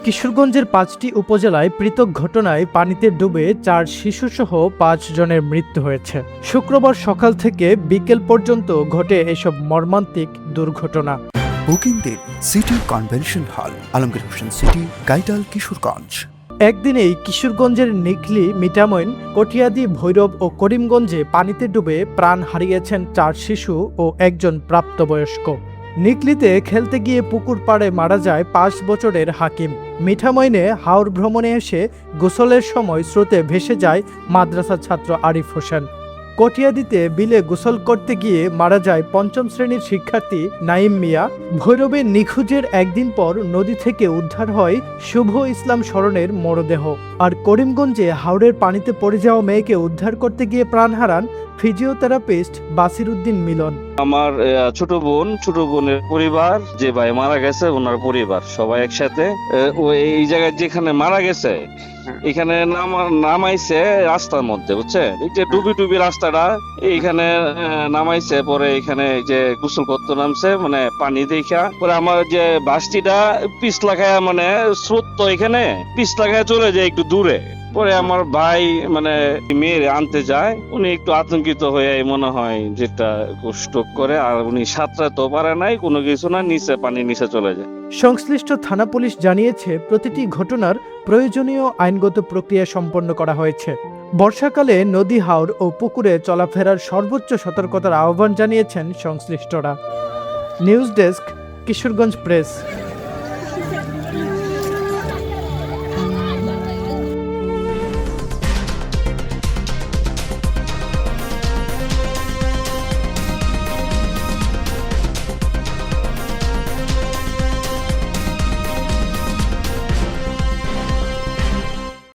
কিশোরগঞ্জের ৫টি উপজেলায় পৃথক ঘটনায় পানিতে ডুবে ৪ শিশুসহ ৫ জনের মৃত্যু হয়েছে। শুক্রবার সকাল থেকে বিকেল পর্যন্ত ঘটে এসব মর্মান্তিক দুর্ঘটনা। বুকিং দিন city convention hall, Alamgir Hossain city, Gaital, Kishoreganj. একদিনেই কিশোরগঞ্জের নিকলি, মিঠামইন, কটিয়াদি, ভৈরব ও করিমগঞ্জে পানিতে ডুবে প্রাণ হারিয়েছেন ৪ শিশু ও একজন প্রাপ্তবয়স্ক। নিকলিতে খেলতে গিয়ে পুকুর পাড়ে মারা যায় ৫ বছরের হাকিম। মিঠামইনে হাওর ভ্রমণে এসে গোসলের সময় স্রোতে ভেসে যায় মাদ্রাসার ছাত্র আরিফ হোসেন। কটিয়াদিতে বিলে গোসল করতে গিয়ে মারা যায় ৫ম শ্রেণীর শিক্ষার্থী নাইম মিয়া। ভৈরবে নিখোঁজের একদিন পর নদী থেকে উদ্ধার হয় শুভ ইসলাম স্মরণের মরদেহ। আর করিমগঞ্জে হাওরের পানিতে পড়ে যাওয়া মেয়েকে উদ্ধার করতে গিয়ে প্রাণ হারান ফিজিওথেরাপিস্ট বাসির উদ্দিন মিলন। আমার ছোট বোনের পরিবার, যে ভাই মারা গেছে ওনার পরিবার সবাই একসাথে এই জায়গায় যেখানে মারা গেছে এখানে নামাইছে রাস্তার মধ্যে, বুঝছে, এই যে ডুবি রাস্তাটা এইখানে নামাইছে। পরে এখানে যে গোসল করতে নামছে, মানে পানি দেখা পরে আমার যে বাসটিটা পিছলা খায়, মানে স্রোত তো এখানে পিছলা খায় চলে যায় একটু দূরে। পরে আমার ভাই মানে মেয়ের আনতে যায়, উনি একটু আতঙ্কিত হয়ে মনে হয় যেটা কষ্ট করে, আর উনি সাঁতরাতেও পারে নাই, কোনো কিছু না, পানির নিচে চলে যায়। সংশ্লিষ্ট থানা পুলিশ জানিয়েছে প্রতিটি ঘটনার প্রয়োজনীয় আইনগত প্রক্রিয়া সম্পন্ন করা হয়েছে। বর্ষাকালে নদী, হাওর ও পুকুরে চলাফেরার সর্বোচ্চ সতর্কতার আহ্বান জানিয়েছেন সংশ্লিষ্টরা। News desk, Kishoreganj press.